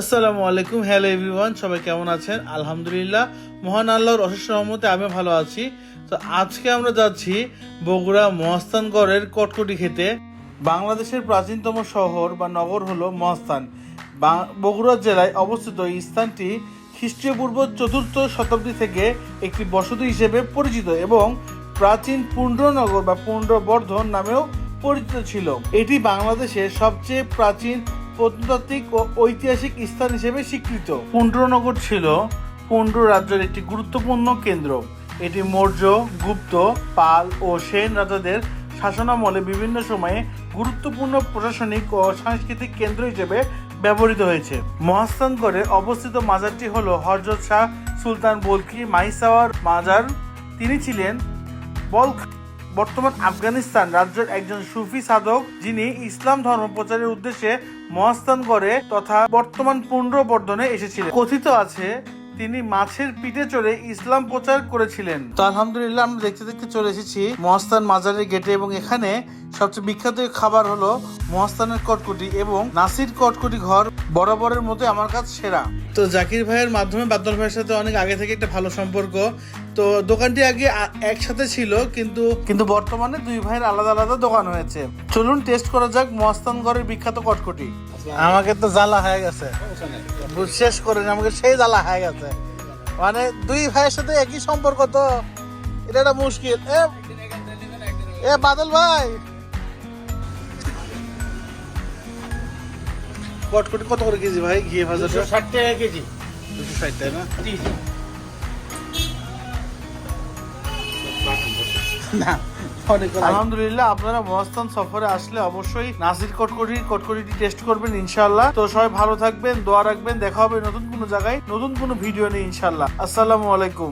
আসসালামু আলাইকুম। Hello everyone, সবাই কেমন আছেন? আলহামদুলিল্লাহ, মহান আল্লাহর অশেষ রহমতে আমি ভালো আছি। তো আজকে আমরা যাচ্ছি বগুড়া মহাস্থানগড়ের কটকটি খেতে। বাংলাদেশের প্রাচীনতম শহর বা নগর হলো মহাস্থান। বগুড়া জেলায় অবস্থিত এই স্থানটি খ্রিস্টীয় পূর্ব 4th শতাব্দী থেকে একটি বসতি হিসেবে পরিচিত এবং প্রাচীন পুণ্ড্রনগর বা পুণ্ড্রবর্ধন নামেও পরিচিত ছিল। এটি বাংলাদেশের সবচেয়ে প্রাচীন প্রত্নতাত্ত্বিক ও ঐতিহাসিক স্থান হিসেবে স্বীকৃত। পুণ্ড্রনগর ছিল পুণ্ড্র রাজ্যের একটি গুরুত্বপূর্ণ কেন্দ্র। এটি মৌর্য, গুপ্ত, পাল ও সেন রাজাদের শাসনামলে বিভিন্ন সময়ে গুরুত্বপূর্ণ প্রশাসনিক ও সাংস্কৃতিক কেন্দ্র হিসেবে ব্যবহৃত হয়েছে। মহাস্থানগড়ে অবস্থিত মাজারটি হল হযরত শাহ সুলতান বলখি মাইসাওয়ার মাজার। তিনি ছিলেন বলখ বর্তমান আফগানিস্তান রাজ্যের একজন সুফি সাধক, যিনি ইসলাম ধর্ম প্রচারের উদ্দেশ্যে মহাস্থানগড়ে তথা বর্তমান পুণ্ড্রবর্ধনে এসেছিলেন। কথিত আছে তিনি মাছের পিঠে চড়ে ইসলাম প্রচার করেছিলেন। তো আলহামদুলিল্লাহ, আমরা দেখতে দেখতে চলে এসেছি মহাস্থান মাজারের গেটে এবং এখানে সবচেয়ে বিখ্যাত খাবার হলো মহাস্থানের কটকটি এবং নাসির কটকটি ঘর বরাবরের মতো আমার কাছে সেরা। তো জাকির ভাইয়ের মাধ্যমে বাদল ভাইয়ের সাথে অনেক আগে থেকে একটা ভালো সম্পর্ক। তো দোকানটি আগে একসাথে ছিল, কিন্তু বর্তমানে দুই ভাইয়ের আলাদা আলাদা দোকান হয়েছে। চলুন টেস্ট করা যাক মহাস্থানগড়ের বিখ্যাত কটকটি। আমাকে তো জ্বালা হয়ে গেছে, শেষ করে আমাকে সেই জ্বালা হয়ে গেছে। মানে দুই ভাইয়ের সাথে একই সম্পর্ক, তো এটা একটা মুশকিল। এ বাদল ভাই, কটকটি কত করে কেজি ভাই? ঘি ভাজাটা 60 টাকা কেজি। 260 টাকা না? না, আলহামদুলিল্লাহ, আপনারা মহাস্থান সফরে আসলে অবশ্যই নাসির কটকটিটি টেস্ট করবেন ইনশাআল্লাহ। তো সবাই ভালো থাকবেন, দোয়া রাখবেন। দেখা হবে নতুন কোনো জায়গায় নতুন কোনো ভিডিও নিয়ে ইনশাআল্লাহ। আসসালামু আলাইকুম।